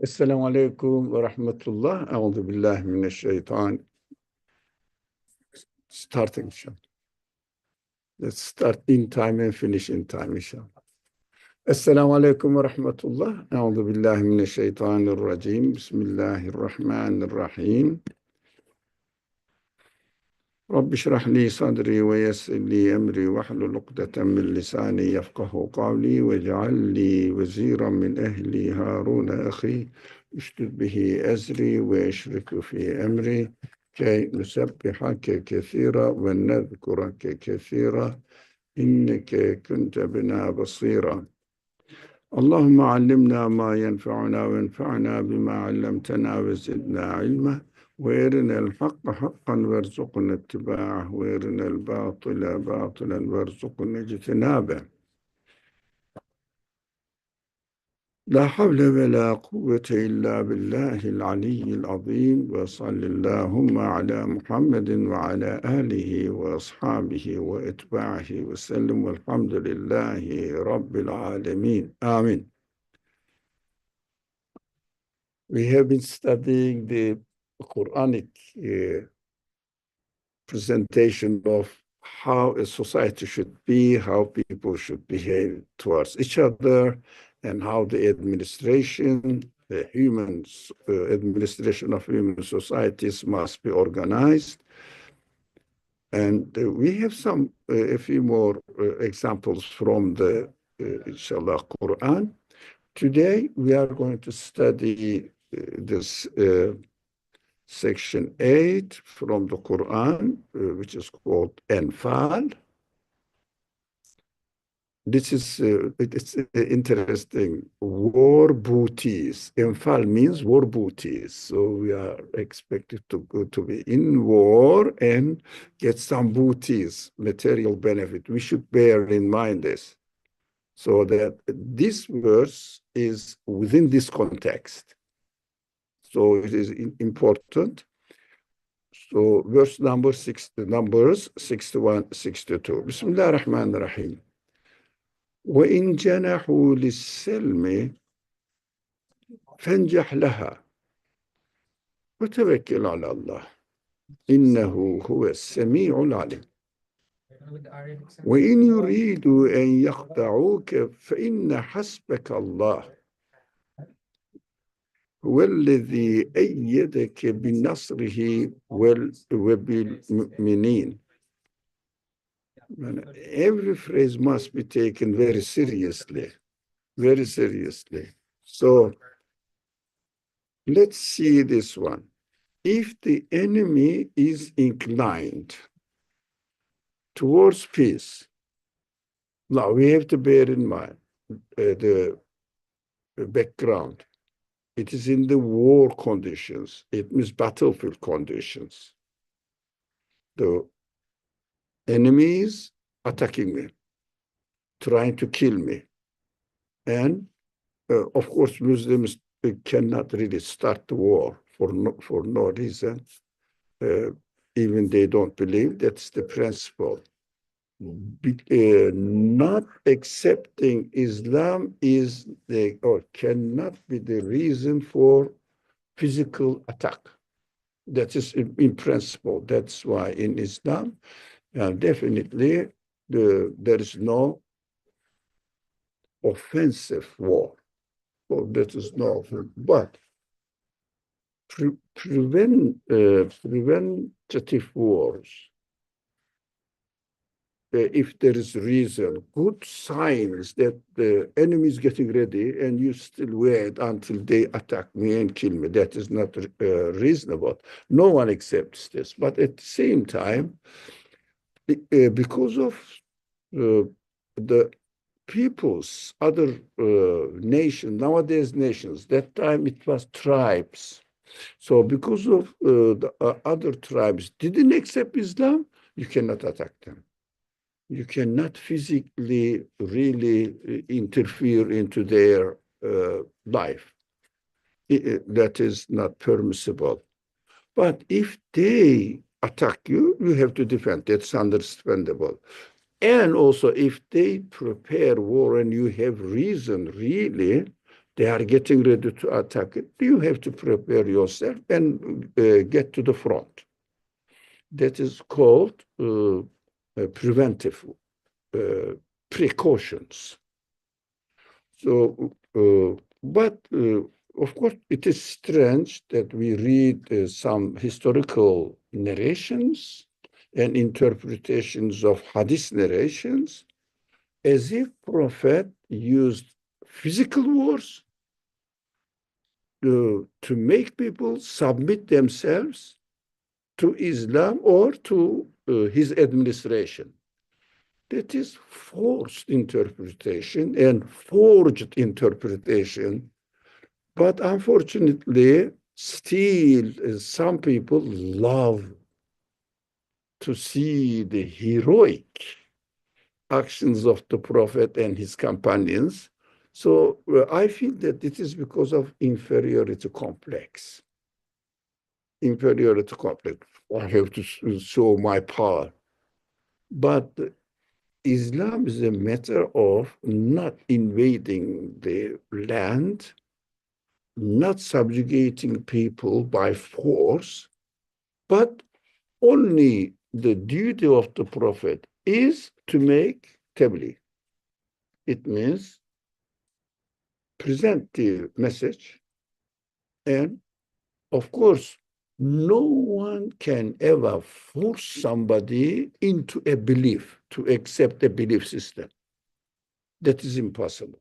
Esselamu Aleyküm ve Rahmetullah. Euzu billahi mineşşeytan. Starting inshallah. Let's start in time and finish in time inshallah. Esselamu Aleyküm ve Rahmetullah. Euzu billahi mineşşeytanirracim. Bismillahirrahmanirrahim. Rabbi şrah li sadri ve yessir li emri ve hlul ukdeten min lisani yefkahu kavli ve ceal li veziran min ehli Harun ahi üştüd bihi ezri ve eşriku fi emri key nusebbihake kesira ve nezkurake kesira inneke kunte bina basira. Allahümme allimna ma yenfa'una ve enfa'na bima allamtena ve zidna ilma ve erinel hakka hakkan verzukna ittiba'ah ve erinel batila batilen verzukna ictinabe. La havle ve la kuvvete illa billahil aliyyil azim ve sallallahu ala Muhammedin ve ala alihi ve ashabihi ve etba'ihi ve sellem velhamdülillahi rabbil alemin. Amin. We have been studying the Quranic presentation of how a society should be, how people should behave towards each other, and how the administration, the administration of human societies must be organized. And we have a few more examples from the, inshallah, Quran. Today, we are going to study this section 8 from the Quran, which is called Enfal. This is it's interesting. War booties. Enfal means war booties. So we are expected to be in war and get some booties, material benefit. We should bear in mind this. So that this verse is within this context. So it is important. So verse number 6, Numbers 61, 62. Bismillahirrahmanirrahim. وَإِنْ جَنَحُوا لِلسَّلْمِ فَانْجَحْ لَهَا وَتَوَكِّلْ عَلَى اللَّهِ إِنَّهُ هُوَ السَّمِيعُ الْعَلِيمُ وَإِنْ يُرِيدُوا أَنْ يَخْدَعُوكَ فَإِنَّ حَسْبَكَ اللَّهُ هُوَ الَّذِي أَيَّدَكَ بِنَصْرِهِ وَبِالْمُؤْمِنِينَ. Every phrase must be taken very seriously, very seriously. So let's see this one. If the enemy is inclined towards peace, now we have to bear in mind the background. It is in the war conditions. It means battlefield conditions. The enemy is attacking me, trying to kill me. And of course, Muslims cannot really start the war for no reason. Even they don't believe. That's the principle. Not accepting Islam cannot be the reason for physical attack. That is in principle. That's why in Islam, definitely there is no offensive war. So that is no, but preventative wars, if there is reason, good signs that the enemy is getting ready and you still wait until they attack me and kill me, that is not reasonable. No one accepts this. But at the same time, because of the peoples, other nations, nowadays nations, that time it was tribes. So because of the other tribes didn't accept Islam, you cannot attack them. You cannot physically really interfere into their life. That is not permissible. But if they attack you, you have to defend. That's understandable. And also, if they prepare war and you have reason really They are getting ready to attack it. You have to prepare yourself and get to the front. That is called preventive precautions. So, but of course, it is strange that we read some historical narrations and interpretations of hadith narrations as if Prophet used physical wars to make people submit themselves to Islam or to his administration. That is forced interpretation and forged interpretation. But unfortunately, still some people love to see the heroic actions of the Prophet and his companions. So I feel that it is because of inferiority complex. Inferiority complex. I have to show my power. But Islam is a matter of not invading the land, not subjugating people by force, but only the duty of the Prophet is to make tabligh. It means present the message, and of course, no one can ever force somebody into a belief, to accept a belief system. That is impossible.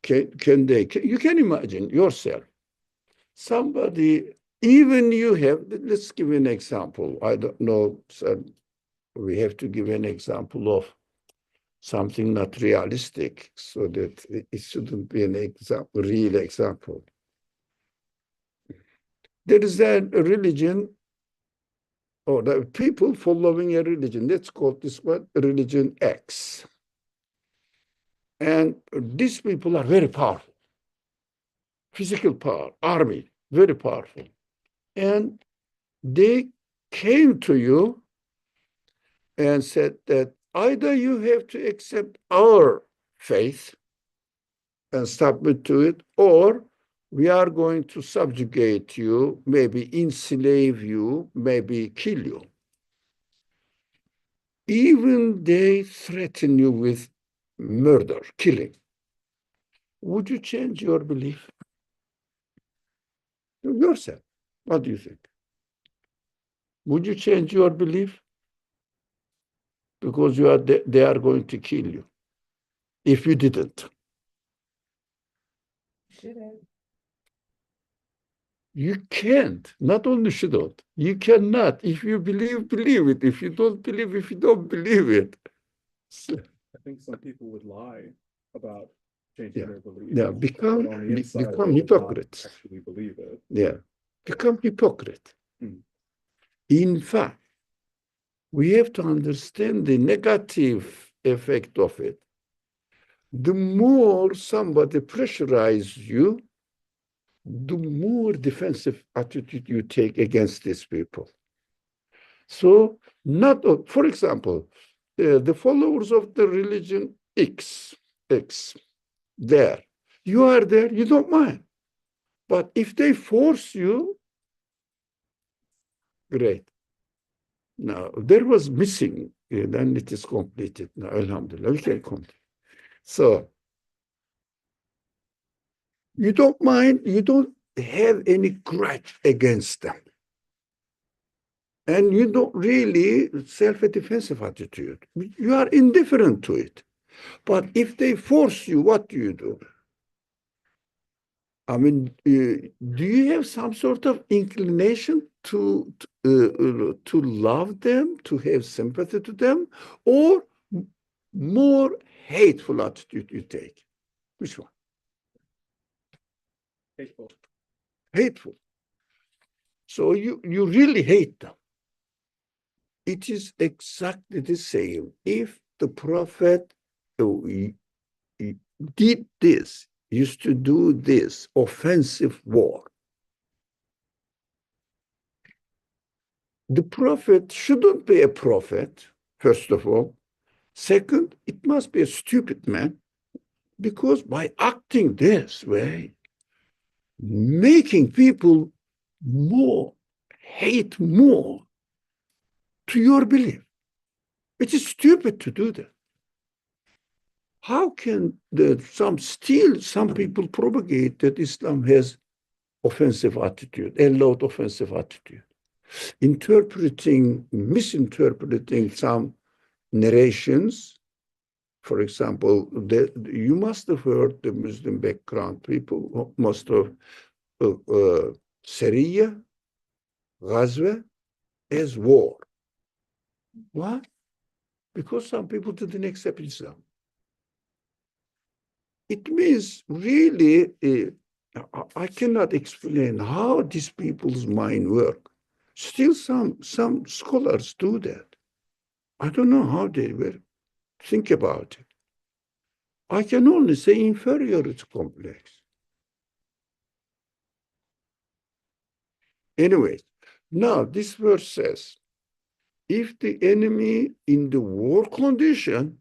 Can they? You can imagine yourself. Somebody, even you have, let's give an example. I don't know, so we have to give an example of something not realistic so that it shouldn't be an example, real example. There is a religion, or the people following a religion. Let's call this one religion X. And these people are very powerful. Physical power, army, very powerful. And they came to you and said that either you have to accept our faith and submit to it, or we are going to subjugate you, maybe enslave you, maybe kill you. Even they threaten you with murder, killing. Would you change your belief? Yourself. What do you think? Would you change your belief? Because they are going to kill you. If you didn't. Shouldn't. You can't. Not only shouldn't. You cannot. If you believe, believe it. If you don't believe, if you don't believe it. I think some people would lie about changing their beliefs. Yeah, become hypocrites. Actually believe it. Yeah, become hypocrite. In fact, we have to understand the negative effect of it. The more somebody pressurizes you, the more defensive attitude you take against these people. So, not, for example, the followers of the religion X, there, you are there, you don't mind. But if they force you, great. Now, there was missing, then it is completed. Now, alhamdulillah, we can complete. So, you don't mind, you don't have any grudge against them. And you don't really self-defensive attitude. You are indifferent to it. But if they force you, what do you do? I mean, do you have some sort of inclination to love them, to have sympathy to them, or more hateful attitude you take? Which one? Hateful. Hateful. So you really hate them. It is exactly the same. If the Prophet did this, used to do this offensive war, the Prophet shouldn't be a prophet, first of all. Second, it must be a stupid man Because by acting this way, making people more, hate more to your belief. It is stupid to do that. How can some people propagate that Islam has offensive attitude, a lot of offensive attitude, misinterpreting some narrations. For example, you must have heard the Muslim background people must have Syria, Ghazwa as war. Why? Because some people didn't accept Islam. It means really, I cannot explain how these people's mind work. Still, some scholars do that. I don't know how they will think about it. I can only say inferiority complex. Anyways, now this verse says, if the enemy in the war condition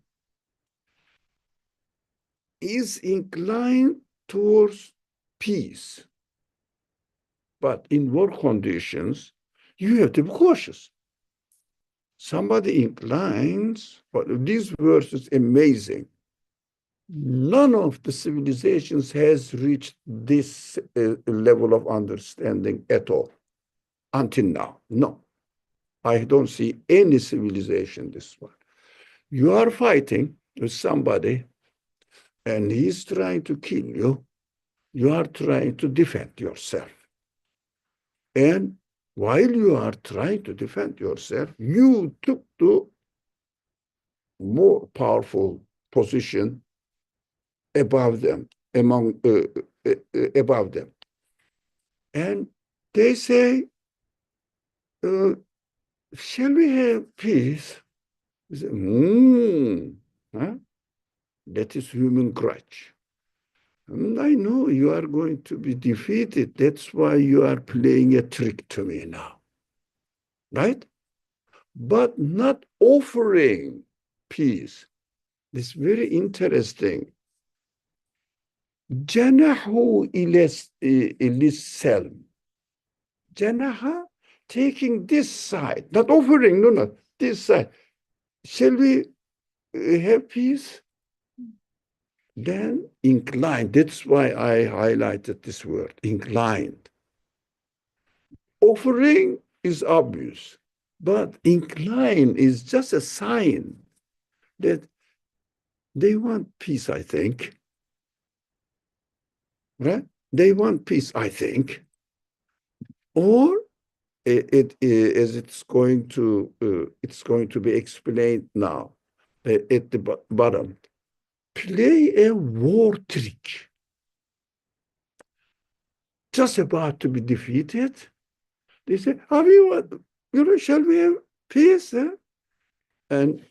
is inclined towards peace, but in war conditions, you have to be cautious. Somebody inclines, but this verse is amazing. None of the civilizations has reached this level of understanding at all until now. No, I don't see any civilization this one. You are fighting with somebody and he's trying to kill you. You are trying to defend yourself. And while you are trying to defend yourself, you took the more powerful position above them, above them. And they say, shall we have peace? We say, huh? That is human grudge. And I know you are going to be defeated. That's why you are playing a trick to me now. Right? But not offering peace. It's very interesting. جنحوا إلى السلم. Janaha, taking this side, not offering, no, this side. Shall we have peace? Then inclined. That's why I highlighted this word, inclined. Offering is obvious, but incline is just a sign that they want peace, I think. Right? They want peace, I think. Or as it's going to be explained now at the bottom. Play a war trick. Just about to be defeated. They say, shall we have peace? Eh? And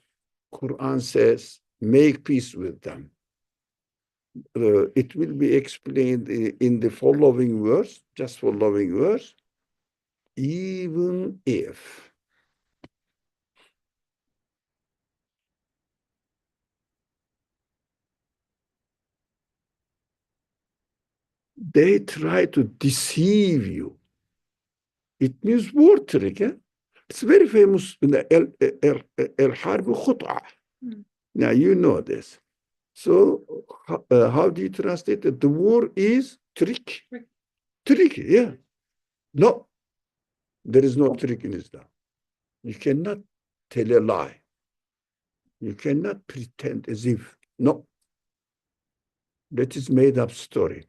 Qur'an says, make peace with them. It will be explained in the following verse, just following verse. Even if they try to deceive you, it means war trick. Eh? It's very famous in the El-Harb Khut'a. Now you know this. So how do you translate it? The war is trick. Trick, yeah. No, there is no trick in Islam. You cannot tell a lie. You cannot pretend as if. No. That is made up story.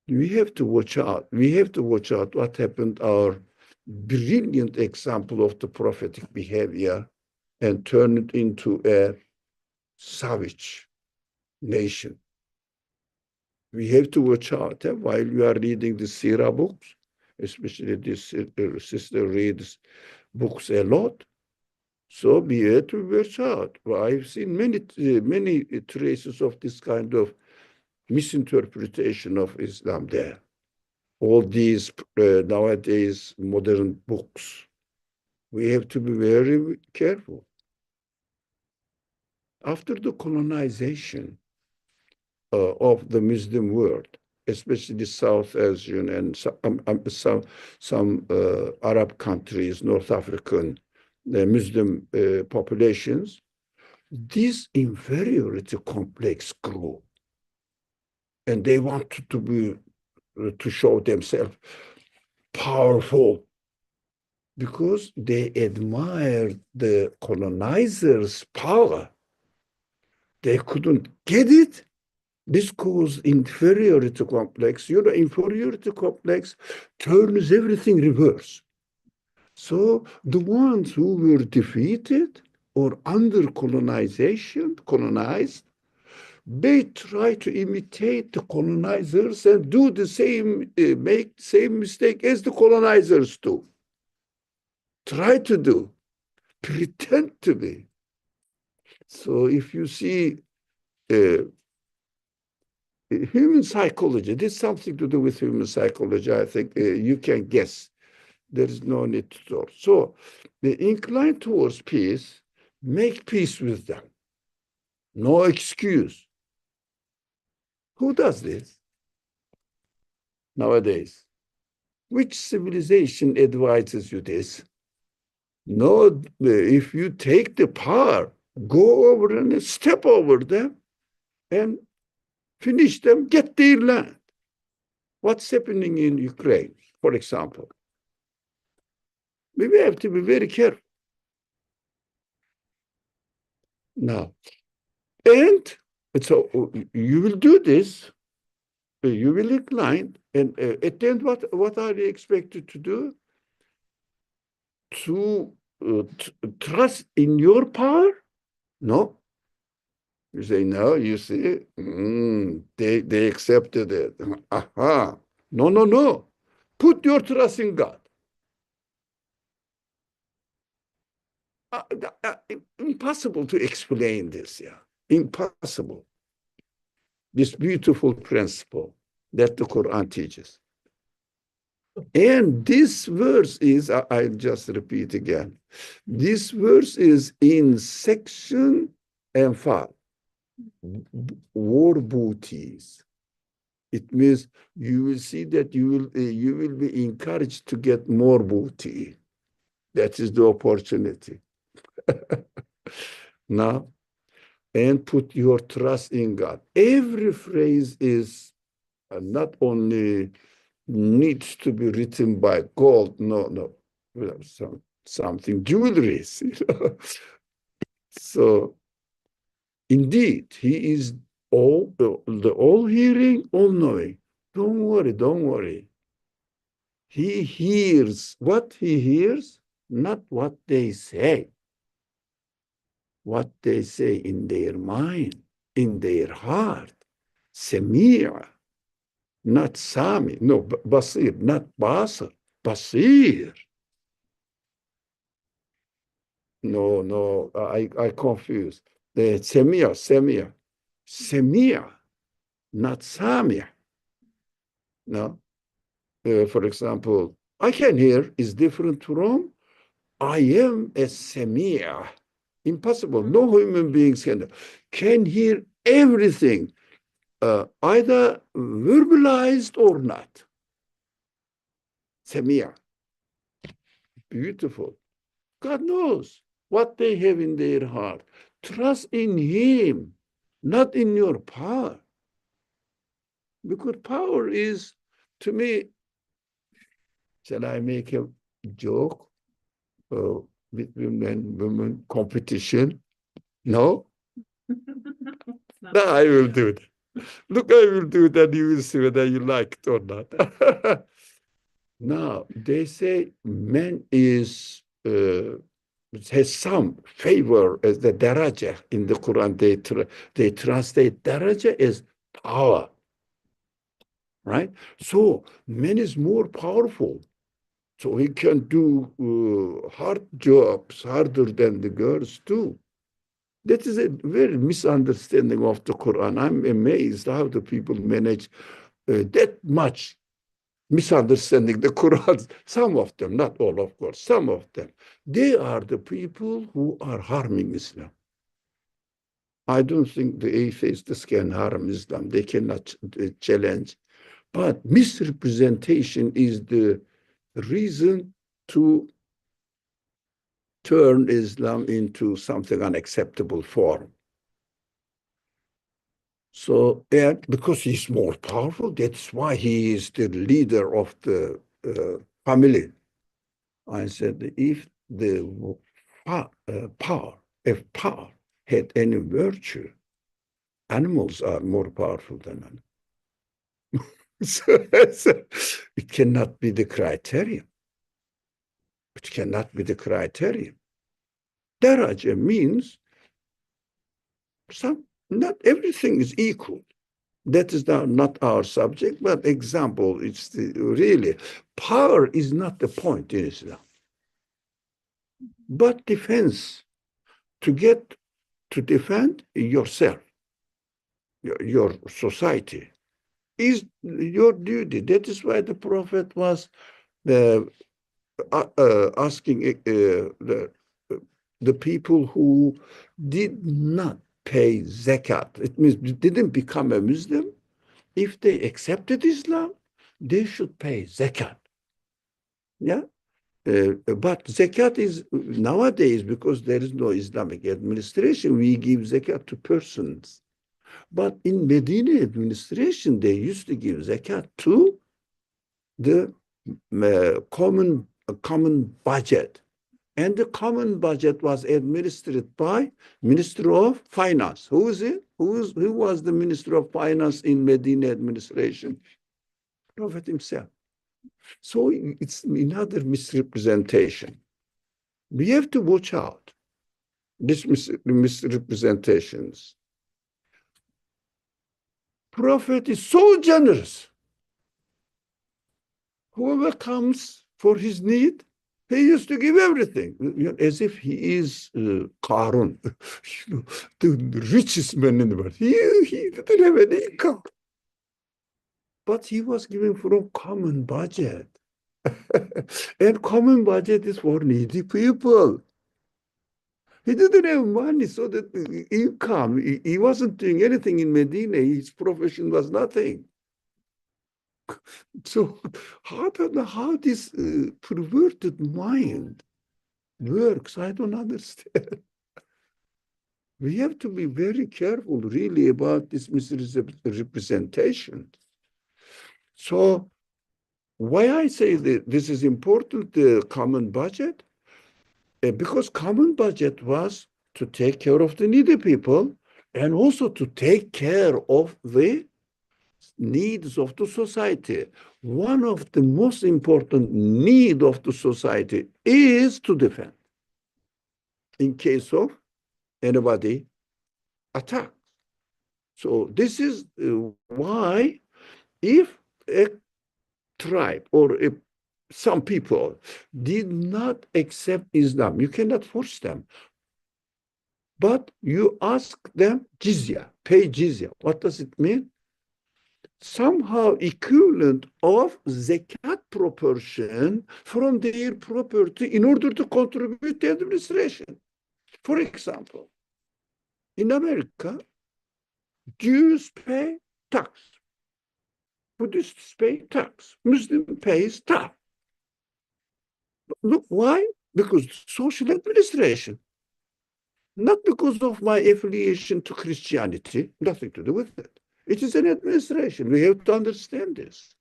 We have to watch out. We have to watch out what happened, our brilliant example of the prophetic behavior and turn it into a savage nation. We have to watch out while you are reading the Sirah books, especially this sister reads books a lot. So we have to watch out. Well, I've seen many traces of this kind of misinterpretation of Islam there. All these nowadays modern books. We have to be very careful. After the colonization of the Muslim world, especially South Asian and some Arab countries, North African Muslim populations, this inferiority complex grew, and they wanted to show themselves powerful because they admired the colonizers' power. They couldn't get it. This caused inferiority complex. You know, inferiority complex turns everything reverse. So the ones who were defeated or under colonized, they try to imitate the colonizers and do the same, make the same mistake as the colonizers do. Try to do, pretend to be. So if you see human psychology, this has something to do with human psychology, I think you can guess. There is no need to talk. So they incline towards peace, make peace with them. No excuse. Who does this nowadays? Which civilization advises you this? No, if you take the power, go over and step over them and finish them, get their land. What's happening in Ukraine, for example? We have to be very careful. Now, and so you will do this, you will incline, and at the end, what are you expected to do? To trust in your power? No. You say, no, you see, they accepted it. Aha. No, no, no. Put your trust in God. Impossible to explain this, yeah. Impossible. This beautiful principle that the Quran teaches. And this verse is, I'll just repeat again. This verse is in section and 5, war booties. It means you will see that you will be encouraged to get more booty. That is the opportunity. Now, and put your trust in God. Every phrase is not only needs to be written by gold, no, something jewelries. So, indeed, he is the all-hearing, all-knowing. Don't worry. He hears what he hears, not what they say. What they say in their mind, in their heart. Sami'a, not Sami. No, Basir, not Basir. Basir. No, I confuse. The Sami'a. Sami'a, not Sami'. No. For example, I can hear is different from I am a Sami'a. Impossible. No human beings can hear everything, either verbalized or not. Samia. Beautiful. God knows what they have in their heart. Trust in him, not in your power. Because power is, to me, shall I make a joke between men and women competition? No? No, I will do it. Look, I will do that. You will see whether you like it or not. Now, they say man has some favor as the daraja in the Quran. They translate daraja as power, right? So man is more powerful. So he can do hard jobs, harder than the girls too. That is a very misunderstanding of the Quran. I'm amazed how the people manage that much misunderstanding the Quran. Some of them, not all, of course, some of them. They are the people who are harming Islam. I don't think the atheists can harm Islam. They cannot challenge. But misrepresentation is the reason to turn Islam into something unacceptable form. So, and because he's more powerful, that's why he is the leader of the family. I said, if the power, if power had any virtue, animals are more powerful than animals. So it cannot be the criterion. It cannot be the criterion. Daraja means not everything is equal. That is not our subject, but example, it's really, power is not the point in Islam. But defense, to defend yourself, your society, is your duty. That is why the Prophet was asking the people who did not pay zakat. It means didn't become a Muslim. If they accepted Islam, they should pay zakat. Yeah. But zakat is nowadays, because there is no Islamic administration, we give zakat to persons. But in Medina administration, they used to give zakat to the common budget. And the common budget was administered by Minister of Finance. Who is it? Who was the Minister of Finance in Medina administration? Prophet himself. So it's another misrepresentation. We have to watch out these misrepresentations. Prophet is so generous. Whoever comes for his need, he used to give everything, as if he is Qur'an, the richest man in the world. He didn't have any income. But he was giving from common budget. And common budget is for needy people. He didn't have money, so that income, he wasn't doing anything in Medina. His profession was nothing. So how this perverted mind works, I don't understand. We have to be very careful, really, about this misrepresentation. So why I say that this is important, the common budget, because common budget was to take care of the needy people and also to take care of the needs of the society. One of the most important need of the society is to defend in case of anybody attacks. So this is why if a tribe or some people did not accept Islam, you cannot force them. But you ask them jizya, pay jizya. What does it mean? Somehow equivalent of zakat proportion from their property in order to contribute to administration. For example, in America, Jews pay tax. Buddhists pay tax. Muslim pays tax. Look, why? Because social administration. Not because of my affiliation to Christianity, nothing to do with it. It is an administration. We have to understand this.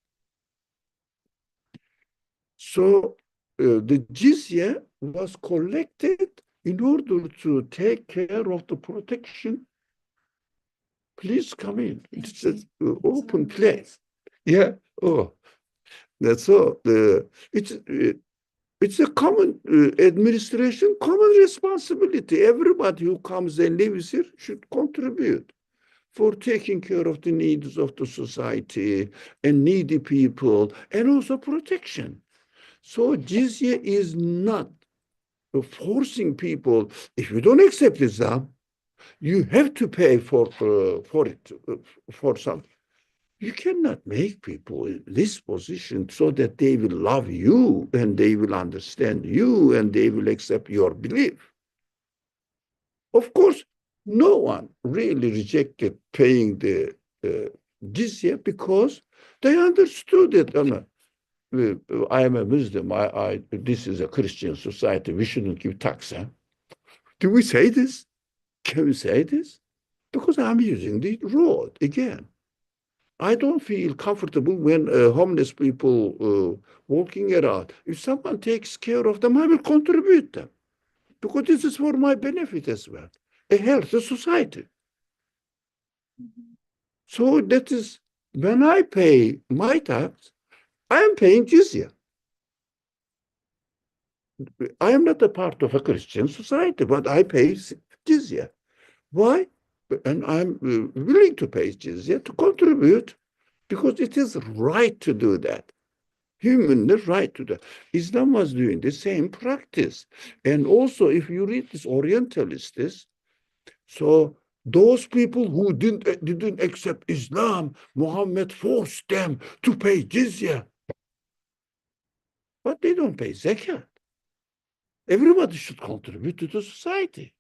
So the jizya was collected in order to take care of the protection. Please come in. It's an open place. Yeah. Oh, that's all. It's a common administration, common responsibility. Everybody who comes and lives here should contribute for taking care of the needs of the society and needy people, and also protection. So jizya is not forcing people. If you don't accept Islam, you have to pay for it, for something. You cannot make people in this position so that they will love you and they will understand you and they will accept your belief. Of course, No one really rejected paying the jizya because they understood it. I am a Muslim. This is a Christian society. We shouldn't give tax. Huh? Do we say this? Can we say this? Because I'm using the road again. I don't feel comfortable when homeless people walking around. If someone takes care of them, I will contribute them because this is for my benefit as well. A healthy society. So that is when I pay my tax, I am paying jizya. I am not a part of a Christian society, but I pay jizya. Why? And I'm willing to pay jizya to contribute because it is right to do that. Humanly right to that. Islam was doing the same practice. And also, if you read this Orientalists, so those people who didn't accept Islam, Muhammad forced them to pay jizya. But they don't pay zakat. Everybody should contribute to the society.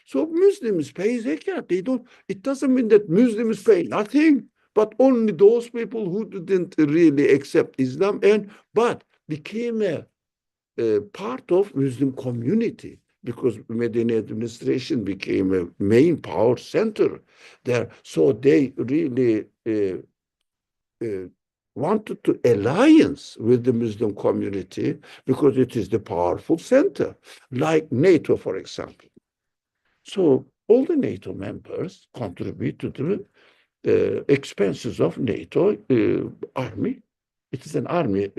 So Muslims pay zakat. They don't, it doesn't mean that Muslims pay nothing, but only those people who didn't really accept Islam but became a part of Muslim community because Medini administration became a main power center there. So they really wanted to alliance with the Muslim community because it is the powerful center, like NATO, for example. So all the NATO members contribute to the expenses of NATO army. It is an army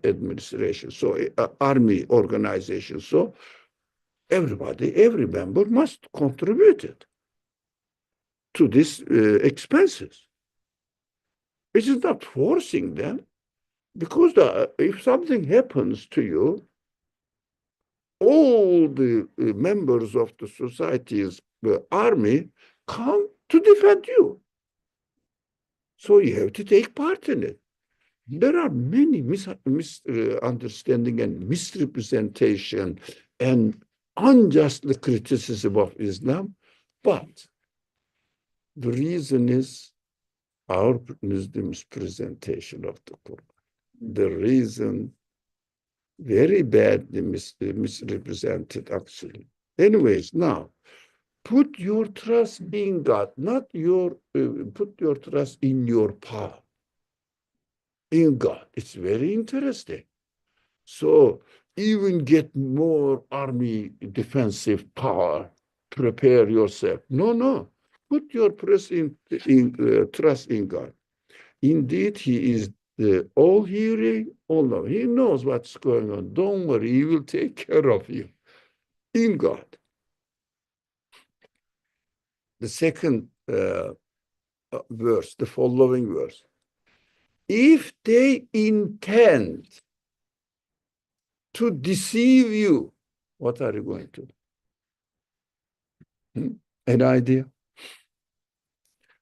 administration, so army organization. So everybody, every member must contribute it to these expenses. It is not forcing them because if something happens to you, all the members of the society's army come to defend you. So you have to take part in it. There are many misunderstanding and misrepresentation and unjust criticism of Islam, but the reason is our Muslims' presentation of the Quran. The reason very badly misrepresented actually. Anyways, now put your trust in God, not your put your trust in your power. In God. It's very interesting. So even get more army defensive power. Prepare yourself. No, no. Put your trust in God. Indeed, He is the all hearing, all knowing. He knows what's going on. Don't worry, He will take care of you. In God. The second verse, the following verse. If they intend to deceive you, what are you going to do? An idea?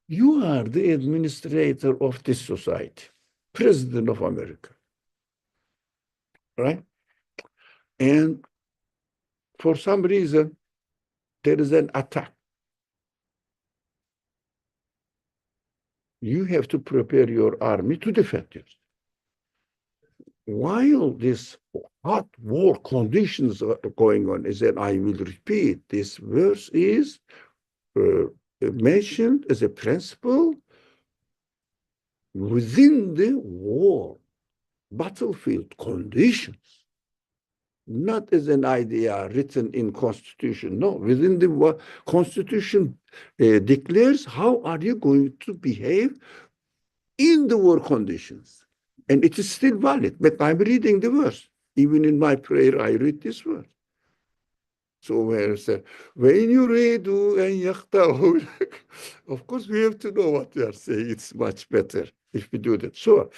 You are the administrator of this society, President of America, right? And for some reason, there is an attack. You have to prepare your army to defend yourself. While this hot war conditions are going on, is that I will repeat, this verse is mentioned as a principle within the war battlefield conditions, not as an idea written in constitution. No, within the constitution declares how are you going to behave in the war conditions. And it is still valid, but I'm reading the verse. Even in my prayer, I read this verse. So where it says, when you read and of course we have to know what they are saying. It's much better if we do that. So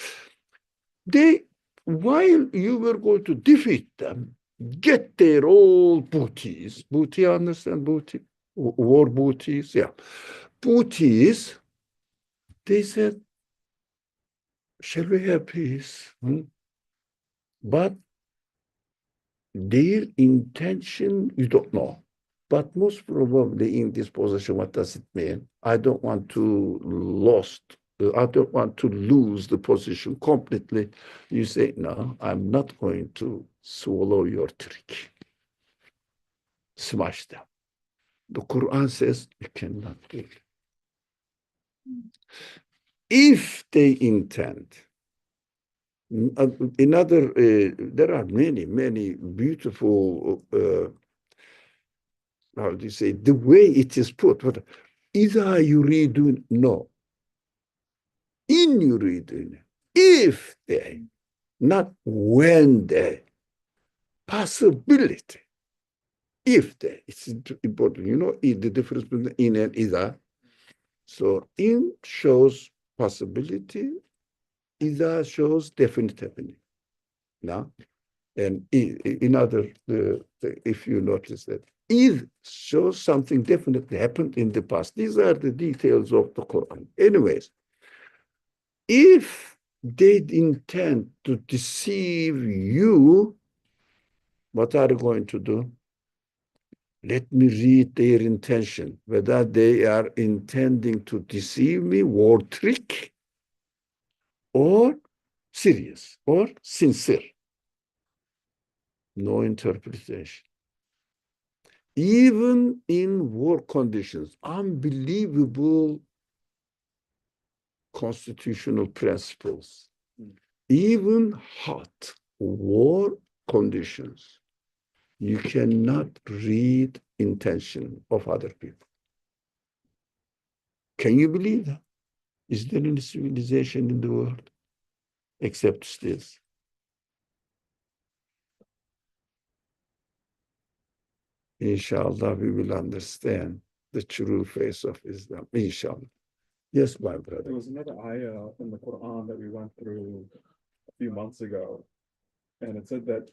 while you were going to defeat them, get their old booties. Booty, understand booty? War booties, yeah. Booties, they said, shall we have peace? But their intention, you don't know. But most probably in this position, what does it mean? I don't want to lose the position completely. You say, no, I'm not going to swallow your trick. Smash them. The Quran says you cannot do it. If they intend, there are many beautiful, how do you say, the way it is put. But إذا يريدون, no. In يريدون, if they, not when they, possibility. If they, it's important. You know the difference between in and إذا. So in shows possibility, إذا shows definitively. Now, and in other, if you notice that, إذ shows something definitely happened in the past. These are the details of the Quran. Anyways, if they intend to deceive you, what are they going to do? Let me read their intention, whether they are intending to deceive me, war trick, or serious, or sincere. No interpretation. Even in war conditions, unbelievable constitutional principles, even hot war conditions, you cannot read intention of other people. Can you believe that? Is there any civilization in the world except this? Inshallah, we will understand the true face of Islam. Inshallah. Yes, my brother. There was another ayah in the Quran that we went through a few months ago, and it said that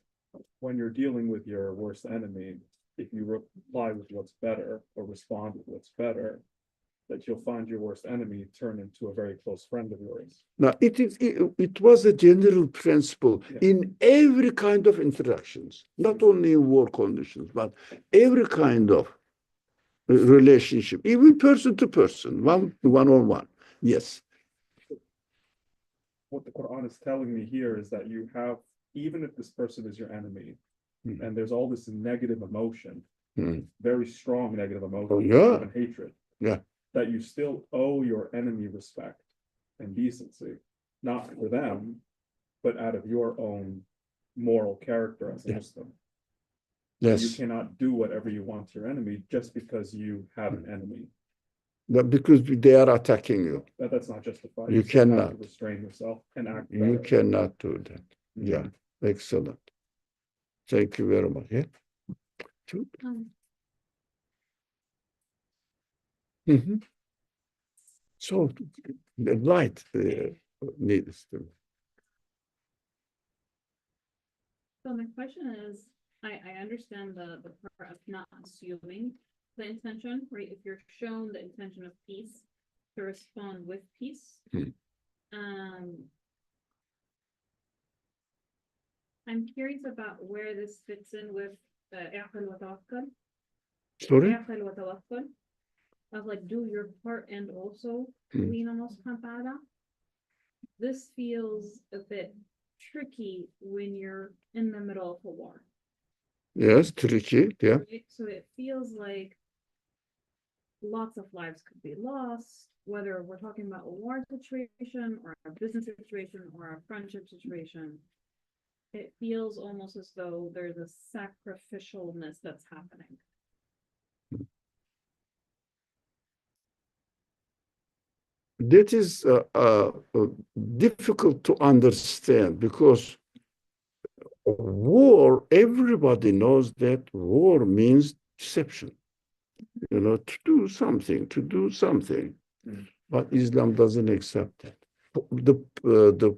when you're dealing with your worst enemy, if you reply with what's better or respond with what's better, that you'll find your worst enemy turn into a very close friend of yours. Now, it was a general principle in every kind of interactions, not only in war conditions, but every kind of relationship, even person to person, one-on-one. Yes. What the Quran is telling me here is that you have, even if this person is your enemy, and there's all this negative emotion, very strong negative emotion, and hatred, that you still owe your enemy respect and decency, not for them, but out of your own moral character as a Muslim. Yes. You cannot do whatever you want to your enemy just because you have an enemy. But because they are attacking you. That's not justified. You cannot have to restrain yourself and act better. You cannot do that. Yeah, excellent. Thank you very much. Yeah. So the light needs to. So my question is, I understand the part of not assuming the intention, right? If you're shown the intention of peace, to respond with peace. I'm curious about where this fits in with اعقل وتوكل. Sorry? اعقل وتوكل. Of like do your part and also lean on Allah subhanahu wa ta'ala. This feels a bit tricky when you're in the middle of a war. Yes, tricky, yeah. Right? So it feels like lots of lives could be lost, whether we're talking about a war situation or a business situation or a friendship situation. It feels almost as though there's a sacrificialness that's happening. That is difficult to understand because war, everybody knows that war means deception. You know, to do something. But Islam doesn't accept that. The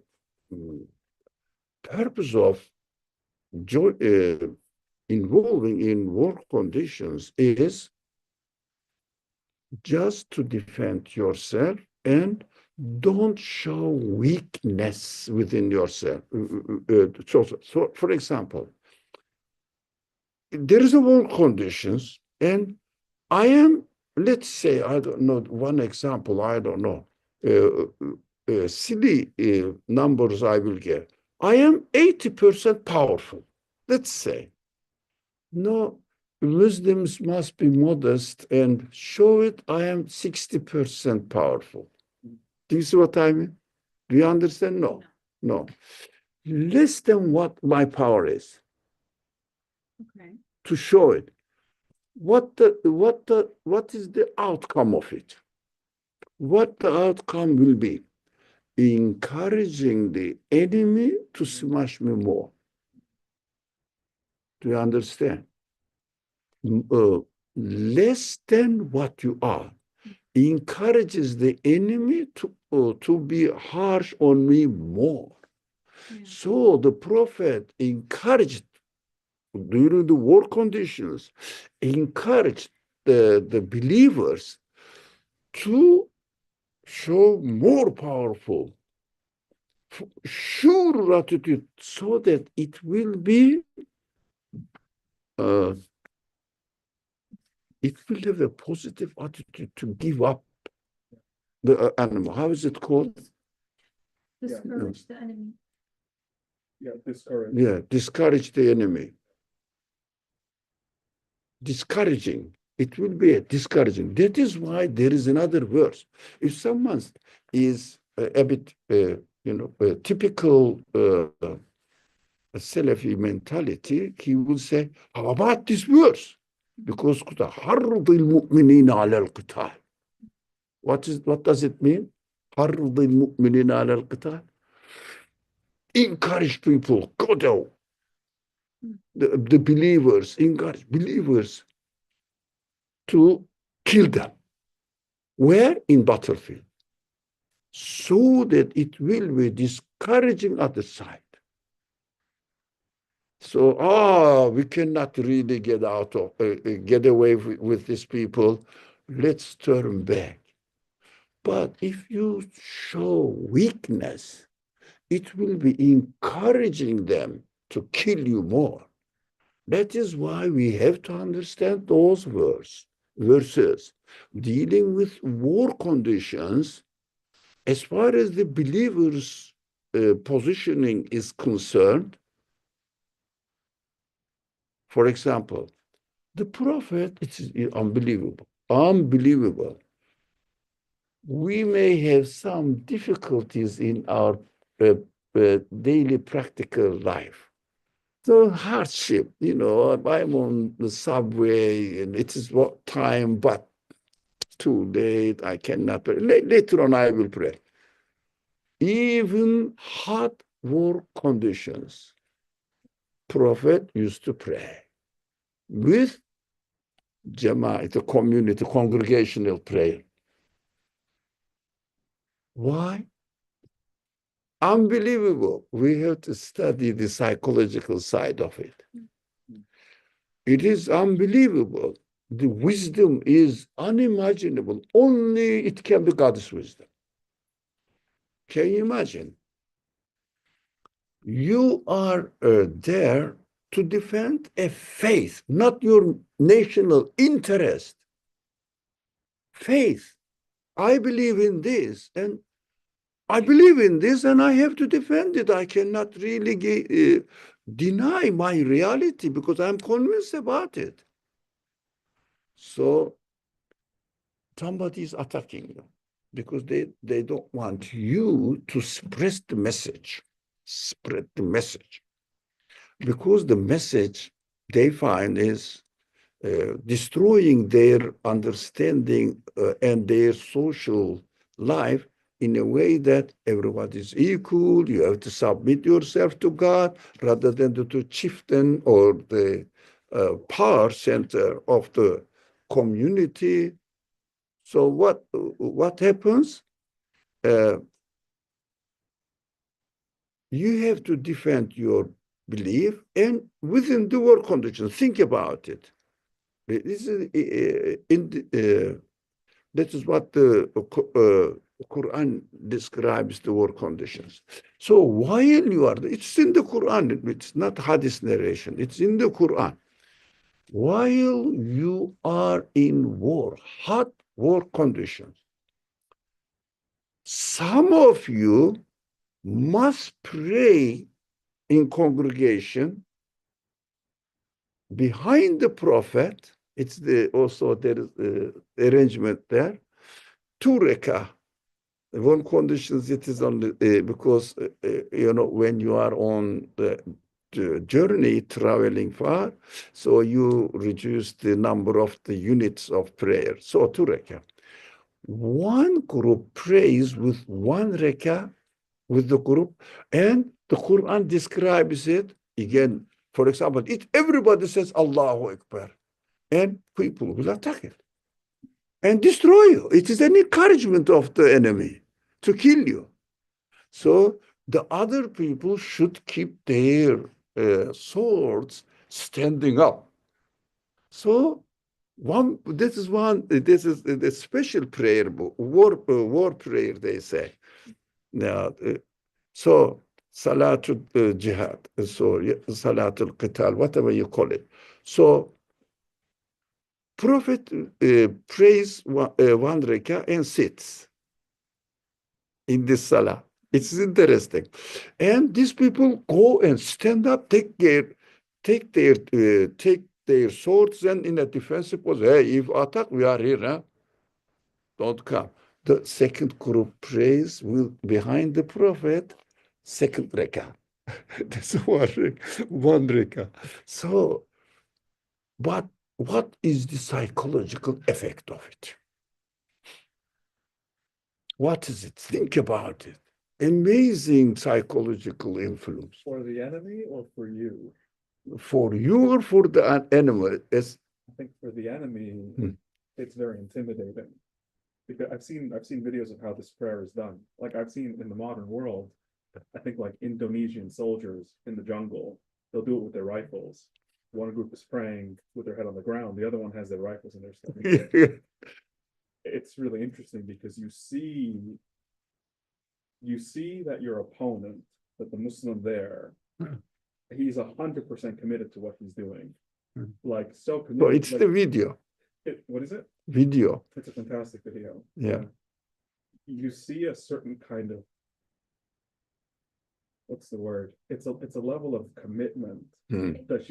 purpose of involving in war conditions is just to defend yourself and don't show weakness within yourself. So, for example, there is a war conditions And I am, let's say, I don't know, one example, I don't know, silly numbers I will get. I am 80% powerful, let's say. No, Muslims must be modest and show it I am 60% powerful. Do you see what I mean? Do you understand? No, no. Less than what my power is. Okay. To show it. What is the outcome of it? What the outcome will be? Encouraging the enemy to smash me more. Do you understand? Less than what you are encourages the enemy to be harsh on me more. Yeah. So the prophet encouraged during the war conditions, encouraged the believers to show more powerful, sure attitude, so that it will be, it will have a positive attitude to give up the animal. How is it called? Discourage the enemy. Yeah, discourage. Yeah, discourage the enemy. Discouraging. It will be a discouraging. That is why there is another verse. If someone is a bit, typical Salafi mentality, he will say, how about this verse? Because حرض المؤمنين على القتال. What does it mean? حرض المؤمنين على القتال. Encourage people, go down. The believers, encourage believers to kill them. Where? In battlefield. So that it will be discouraging other side. So, we cannot really get away with these people. Let's turn back. But if you show weakness, it will be encouraging them to kill you more. That is why we have to understand those verses dealing with war conditions. As far as the believer's positioning is concerned, for example, the prophet, it's unbelievable, unbelievable. We may have some difficulties in our daily practical life. The hardship, I'm on the subway and it is what time, but too late, I cannot pray. Later on, I will pray. Even hot war conditions, Prophet used to pray with Jama'at, the community, congregational prayer. Why? Unbelievable. We have to study the psychological side of it. It is unbelievable. The wisdom is unimaginable. Only it can be God's wisdom. Can you imagine? You are there to defend a faith, not your national interest. Faith. I believe in this, and I believe in this, and I have to defend it. I cannot really deny my reality because I'm convinced about it. So somebody is attacking you because they don't want you to spread the message. Spread the message. Because the message they find is destroying their understanding and their social life in a way that everybody is equal. You have to submit yourself to God rather than to the chieftain or the power center of the community. So what happens? You have to defend your belief and within the work conditions. Think about it. This is that is what the Qur'an describes the work conditions. So while you are, it's in the Qur'an. It's not hadith narration. It's in the Qur'an. while you are in war, hot war conditions, some of you must pray in congregation behind the prophet. It's also there is arrangement there. 2 rakah. One condition it is only because when you are on the journey traveling far, so you reduce the number of the units of prayer. So 2 rakah. One group prays with 1 rakah with the group, and the Quran describes it again. For example, everybody says Allahu Akbar, and people will attack it and destroy you. It is an encouragement of the enemy to kill you. So the other people should keep their swords standing up. So this is the special prayer book, war prayer, they say. Now, so Salatul Jihad, so Salatul Qital, whatever you call it. So Prophet prays 1 rakah and sits in this salah. It's interesting. And these people go and stand up, take their swords and in a defensive position. Hey, if attack, we are here, huh? Don't come. The second group prays behind the prophet, 2nd rakah. That's 1 rakah. So, but what is the psychological effect of it? What is it? Think about it. Amazing psychological influence. For the enemy or for you? For you or for the enemy? I think for the enemy, it's very intimidating. Because I've seen videos of how this prayer is done. Like I've seen in the modern world, I think like Indonesian soldiers in the jungle, they'll do it with their rifles. One group is praying with their head on the ground, the other one has their rifles in their stomach. It's really interesting because you see that your opponent, that the Muslim there, he's 100% committed to what he's doing. Like so committed. So it's the video. What is it? Video. It's a fantastic video. Yeah. You see a certain kind of, what's the word? It's a level of commitment that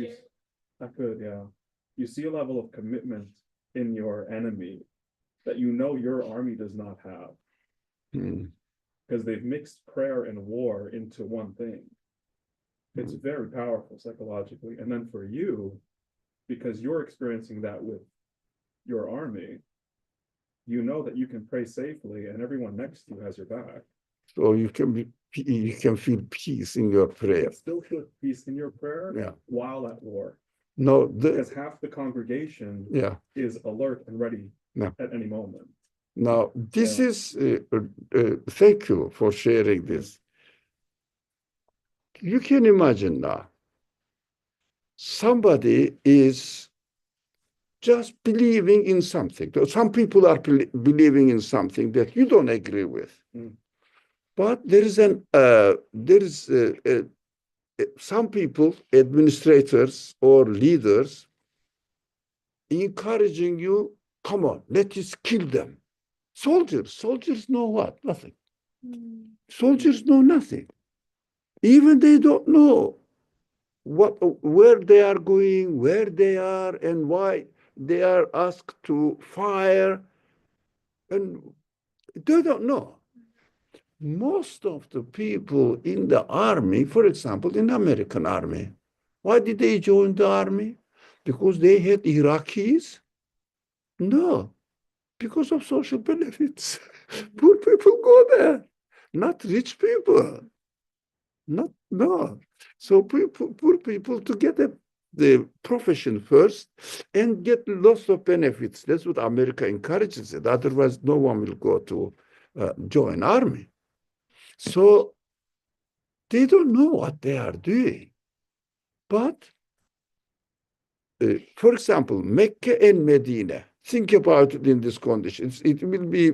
you see a level of commitment in your enemy that your army does not have. Because they've mixed prayer and war into one thing. It's very powerful psychologically. And then for you, because you're experiencing that with your army, you know that you can pray safely and everyone next to you has your back. So you can feel peace in your prayer. You can still feel peace in your prayer while at war. No, because half the congregation is alert and ready at any moment. Now, this is, thank you for sharing this. You can imagine now, somebody is just believing in something. Some people are believing in something that you don't agree with. But there is some people, administrators or leaders, encouraging you, come on, let us kill them. Soldiers know what? Nothing. Soldiers know nothing. Even they don't know where they are going, where they are, and why they are asked to fire, and they don't know. Most of the people in the army, for example, in the American army, why did they join the army? Because they had Iraqis? No, because of social benefits. Poor people go there, not rich people. No. So poor people to get the profession first and get lots of benefits. That's what America encourages it. Otherwise, no one will go to join army. So they don't know what they are doing. But, for example, Mecca and Medina, think about it in these conditions. It will be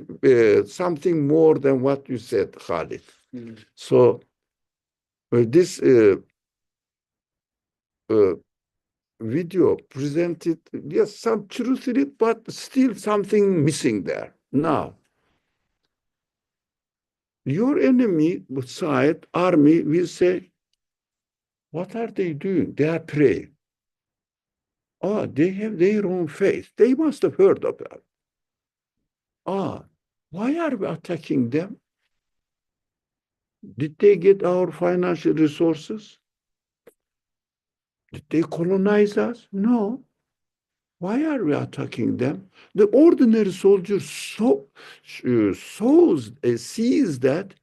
something more than what you said, Khalid. So this video presented, yes, some truth in it, but still something missing there. Now, your enemy side, army, will say, what are they doing? They are praying. Oh, they have their own faith. They must have heard of that. Ah, why are we attacking them? Did they get our financial resources? Did they colonize us? No. Why are we attacking them? The ordinary soldier sees that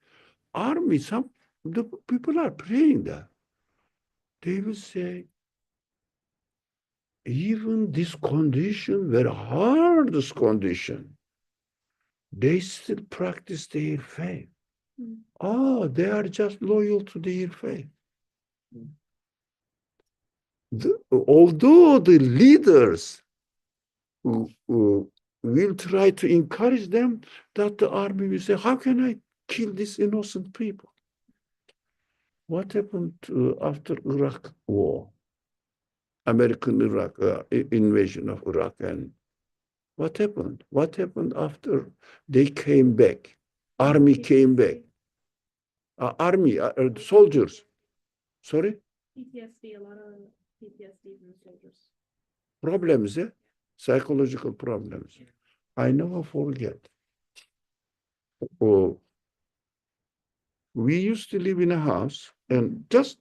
army, the people are praying that. They will say, even this condition, very hardest condition, they still practice their faith. Oh, they are just loyal to their faith. Although the leaders will try to encourage them, that the army will say, how can I kill these innocent people? What happened after Iraq war? American Iraq invasion of Iraq, and what happened? What happened after they came back? Army came back. Army, soldiers. Sorry? PTSD, a lot of PTSD from soldiers. Problems, psychological problems. I never forget. Oh, we used to live in a house, and just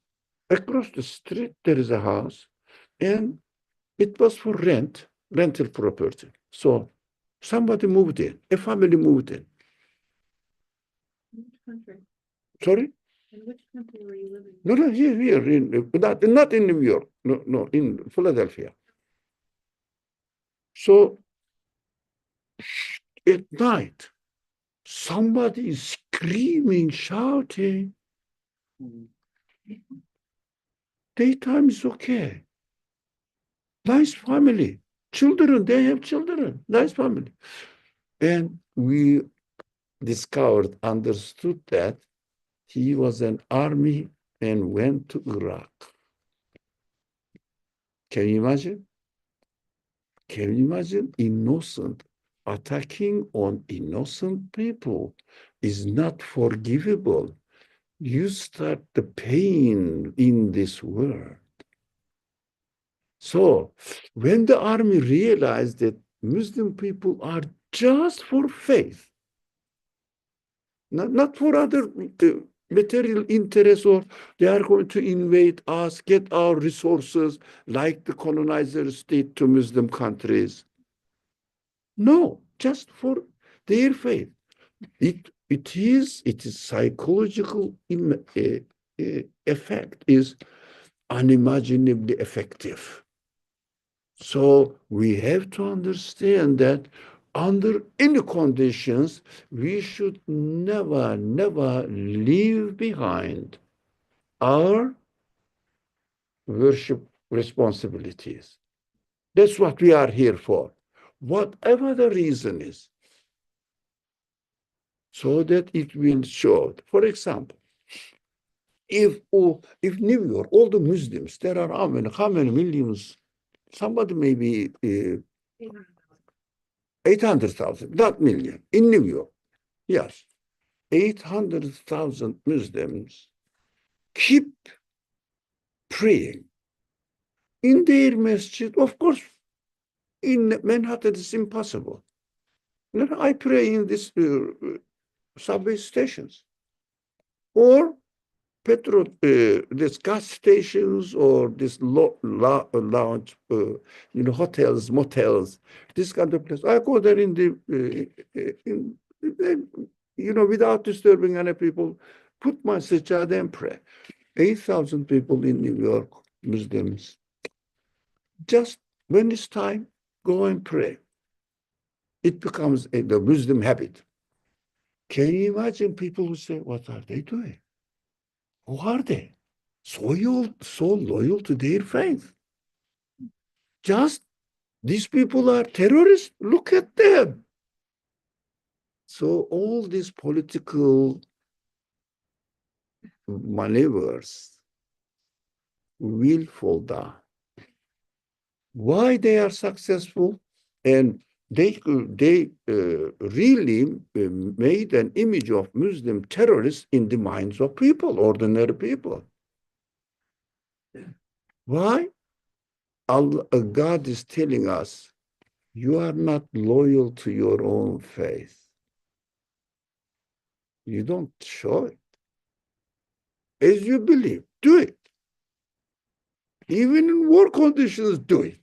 across the street there is a house, and it was for rental property. So somebody moved in, a family moved in. In which country? Sorry? In which country were you living? No, here, not in New York, no, in Philadelphia. So at night, somebody is screaming, shouting. Daytime is okay. Nice family. Children, they have children. Nice family. And we understood that he was an army and went to Iraq. Can you imagine? Can you imagine innocent attacking on innocent people is not forgivable. You start the pain in this world. So when the army realized that Muslim people are just for faith, not for other material interests, or they are going to invade us, get our resources like the colonizers did to Muslim countries. No, just for their faith. It is psychological effect is unimaginably effective. So we have to understand that under any conditions, we should never leave behind our worship responsibilities. That's what we are here for, whatever the reason is, so that it will show. For example, if New York, all the Muslims, there are how many millions? Somebody maybe 800,000, not million, in New York. Yes, 800,000 Muslims keep praying in their masjid. Of course, in Manhattan, it's impossible. I pray in these subway stations or this gas stations or this lounge, hotels, motels, this kind of place. I go there without disturbing any people, put my sajjada and pray. 8,000 people in New York, Muslims. Just when it's time, go and pray. It becomes the Muslim habit. Can you imagine people who say, what are they doing? Who are they? So loyal to their faith. Just these people are terrorists. Look at them. So all these political maneuvers will fall down. Why they are successful? And they really made an image of Muslim terrorists in the minds of people, ordinary people. Why? God is telling us, you are not loyal to your own faith. You don't show it. As you believe, do it. Even in war conditions, do it.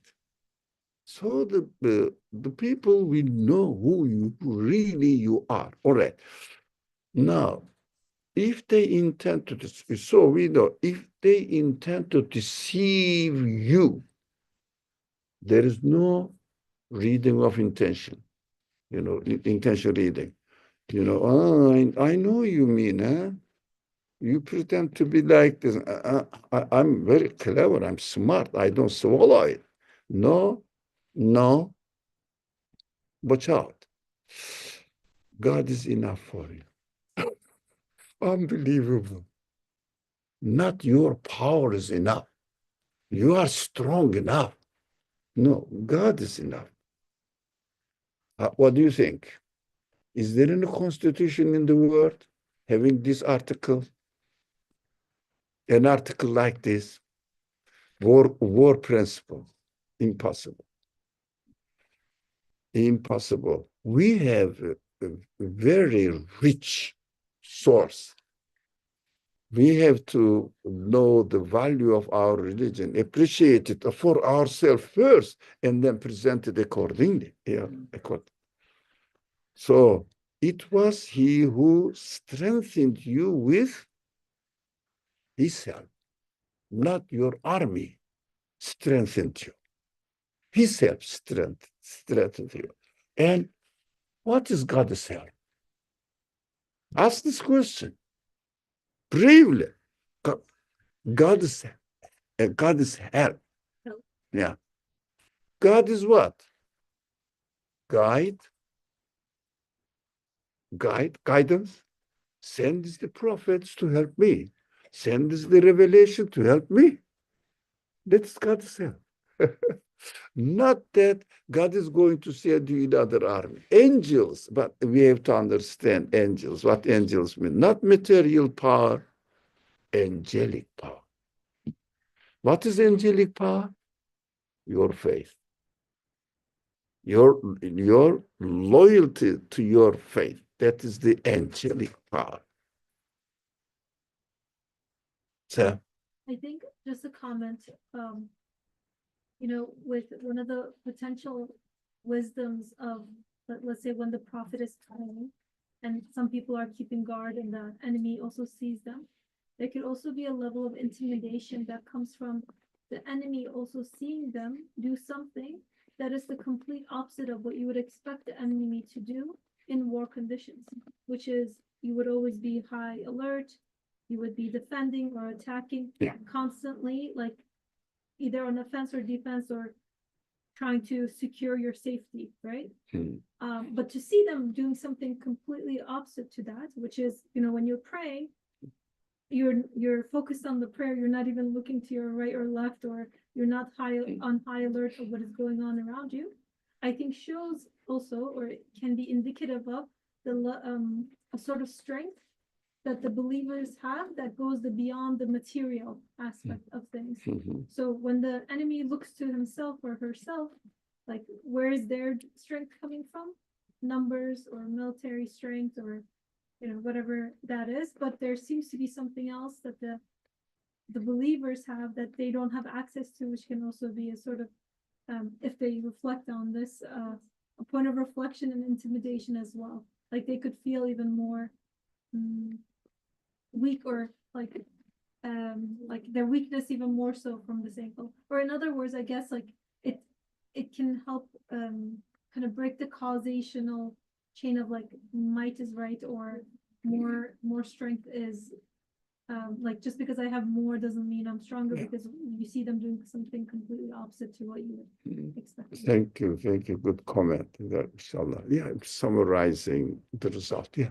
So the people will know who you really you are. All right. Now, if they intend to, so we know, if they intend to deceive you, there is no reading of intention, intention reading. I know you mean, huh? You pretend to be like this. I'm very clever. I'm smart. I don't swallow it. No, no, watch out. God is enough for you. Unbelievable. Not your power is enough. You are strong enough. No, God is enough. What do you think? Is there any constitution in the world having this article? An article like this? War principle. Impossible. Impossible. We have a very rich source. We have to know the value of our religion, appreciate it for ourselves first, and then present it accordingly. Yeah, So it was he who strengthened you with his help, not your army strengthened you. His help strengthened you. And what is God's help? Ask this question bravely. God's help. Yeah. God is what? Guidance. Send the prophets to help me. Send the revelation to help me. That's God's help. Not that God is going to send you another army. Angels, but we have to understand angels, what angels mean. Not material power, angelic power. What is angelic power? Your faith. Your loyalty to your faith. That is the angelic power. So I think just a comment, with one of the potential wisdoms of, let's say when the prophet is praying and some people are keeping guard and the enemy also sees them, there could also be a level of intimidation that comes from the enemy also seeing them do something that is the complete opposite of what you would expect the enemy to do in war conditions, which is you would always be high alert, you would be defending or attacking constantly, like either on offense or defense or trying to secure your safety, right? But to see them doing something completely opposite to that, which is, when you're praying, you're focused on the prayer, you're not even looking to your right or left, or you're not on high alert of what is going on around you, I think shows also, or it can be indicative of a sort of strength that the believers have that goes beyond the material aspect of things. So when the enemy looks to himself or herself, like where is their strength coming from? Numbers or military strength or whatever that is, but there seems to be something else that the believers have that they don't have access to, which can also be a sort of if they reflect on this, a point of reflection and intimidation as well. Like they could feel even more weak, or like their weakness even more so from this angle. Or in other words, I guess like it can help kind of break the causational chain of like might is right, or more strength is like just because I have more doesn't mean I'm stronger, because you see them doing something completely opposite to what you would expect. Thank you. Good comment. Inshallah. Yeah, I'm summarizing the result. Yeah.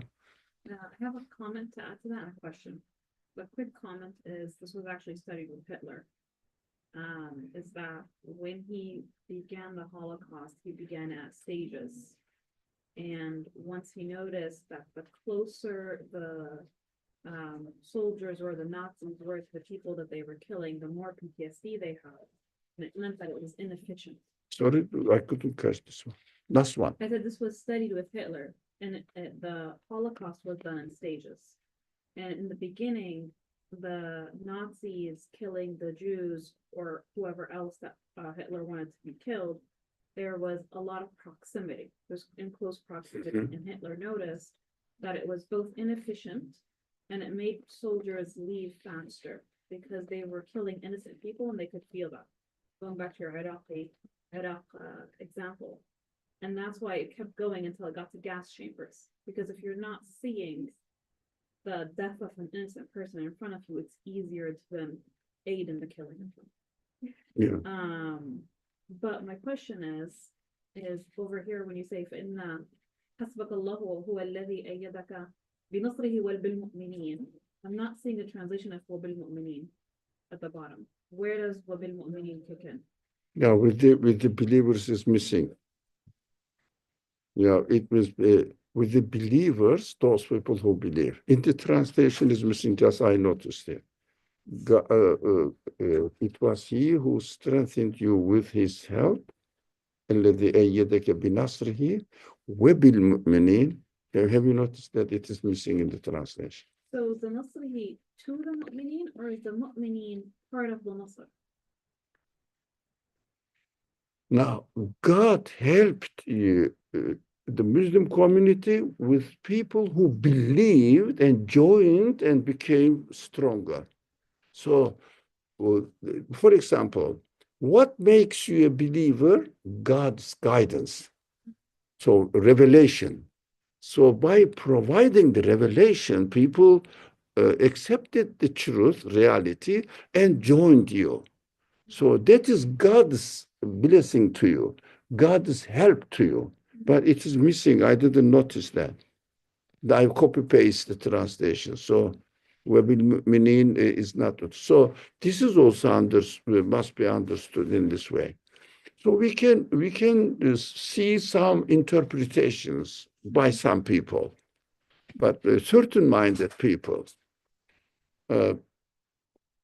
I have a comment to add to that and a question. The quick comment is this was actually studied with Hitler. is that when he began the Holocaust, he began at stages. And once he noticed that the closer the soldiers or the Nazis were to the people that they were killing, the more PTSD they had. And it meant that it was inefficient. Sorry, I couldn't catch this one. Last one. I said this was studied with Hitler, and the Holocaust was done in stages. And in the beginning, the Nazis killing the Jews or whoever else that Hitler wanted to be killed, there was a lot of proximity. There's in close proximity, and Hitler noticed that it was both inefficient and it made soldiers leave faster because they were killing innocent people and they could feel that. Going back to your Iraq example. And that's why it kept going until it got to gas chambers. Because if you're not seeing the death of an innocent person in front of you, it's easier to then aid in the killing of them. Yeah. But my question is over here when you say فإن حسبك الله هو الذي أيدك بنصره وبالمؤمنين. I'm not seeing the translation of وبالمؤمنين at the bottom. Where does وبالمؤمنين kick in? Yeah, with the believers is missing. Yeah, it was with the believers, those people who believe. In the translation is missing, just I noticed it. It was he who strengthened you with his help. الذي أيدك بنصره وبالمؤمنين. Have you noticed that it is missing in the translation? So the نصره to the mu'mineen, or is the mu'mineen part of the nasr? Now, God helped the Muslim community with people who believed and joined and became stronger. So, for example, what makes you a believer? God's guidance. So, revelation. So, by providing the revelation, people accepted the truth, reality, and joined you. So, that is God's blessing to you, God's help to you. But it is missing. I didn't notice that. I copy-paste the translation. So, وَبِالْمُؤْمِنِينَ is not. So, this is also must be understood in this way. So, we can see some interpretations by some people, but certain-minded people,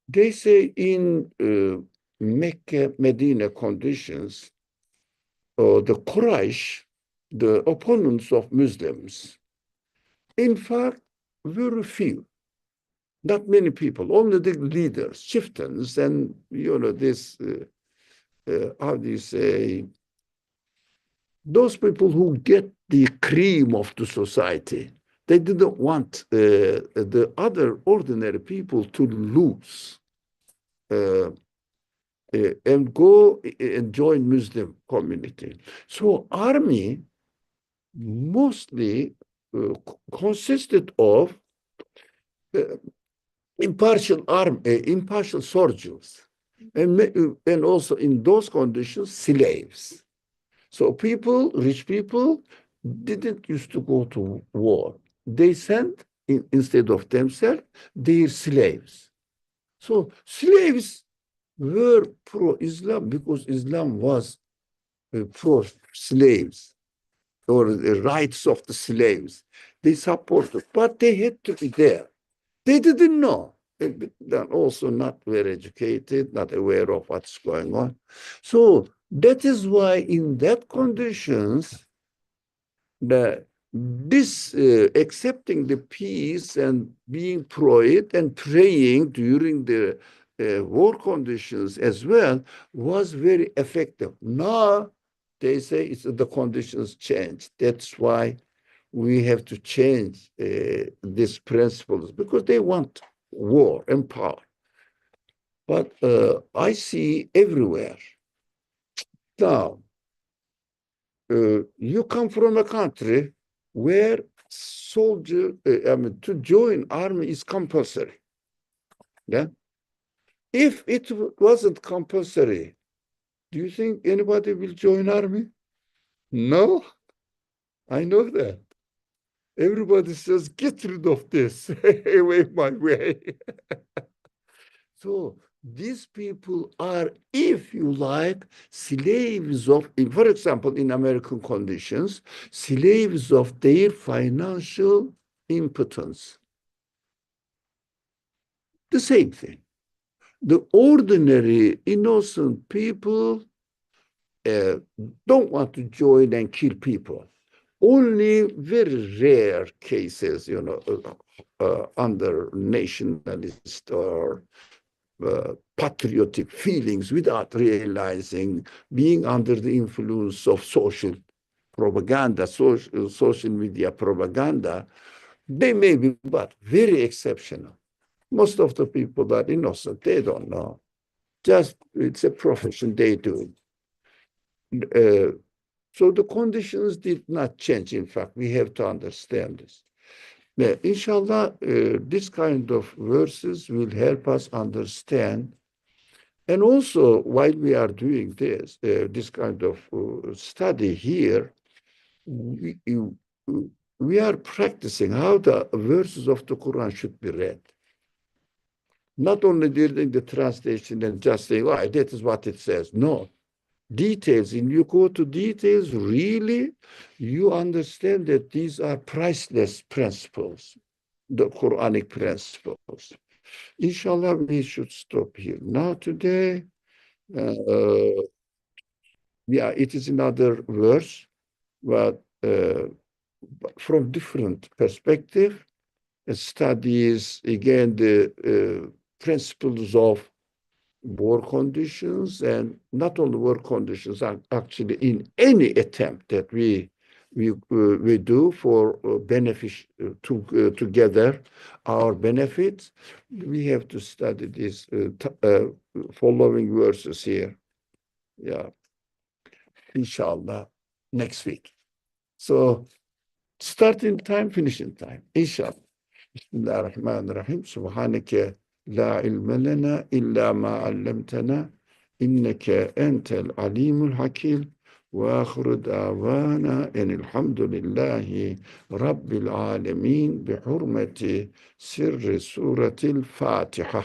they say in Mecca, Medina conditions, the Quraysh, the opponents of Muslims, in fact, very few, not many people, only the leaders, chieftains, and this, how do you say, those people who get the cream of the society. They didn't want the other ordinary people to lose and go and join Muslim community. So army mostly consisted of impartial soldiers, and also in those conditions, slaves. So rich people, didn't used to go to war. They sent, instead of themselves, their slaves. So slaves were pro-Islam because Islam was pro-slaves, or the rights of the slaves. They supported, but they had to be there. They didn't know. They're also not very educated, not aware of what's going on. So that is why in that conditions, accepting the peace and being pro-it and praying during the war conditions as well was very effective. Now they say the conditions changed. That's why we have to change these principles, because they want war and power. But I see everywhere. Now, you come from a country where to join army is compulsory. Yeah. If it wasn't compulsory, do you think anybody will join army? No, I know that. Everybody says, get rid of this, away my way. So these people are, if you like, slaves of, for example, in American conditions, slaves of their financial impotence. The same thing. The ordinary, innocent people don't want to join and kill people. Only very rare cases, under nationalist or patriotic feelings without realizing, being under the influence of social propaganda, social media propaganda, they may be, but very exceptional. Most of the people are innocent. They don't know. Just, it's a profession they do. So the conditions did not change. In fact, we have to understand this. Now, inshallah, this kind of verses will help us understand. And also, while we are doing this kind of study here, we are practicing how the verses of the Quran should be read. Not only during the translation and just saying, oh, that is what it says. No. Details, and you go to details, really, you understand that these are priceless principles, the Quranic principles. Inshallah, we should stop here. Now today, it is another verse, but from different perspective, it studies again the principles of war conditions, and not only war conditions, actually in any attempt that we do for benefit together, our benefits, we have to study these following verses here. Yeah, inshallah, next week. So starting time, finishing time, inshallah. Bismillah ar-Rahman ar-Rahim. Subhanaka la ilma lana illa ma 'allamtana innaka antal alimul hakim. Wa akhiru da'wana anil hamdulillahi rabbil alamin bi hurmati sirri suratil Fatiha.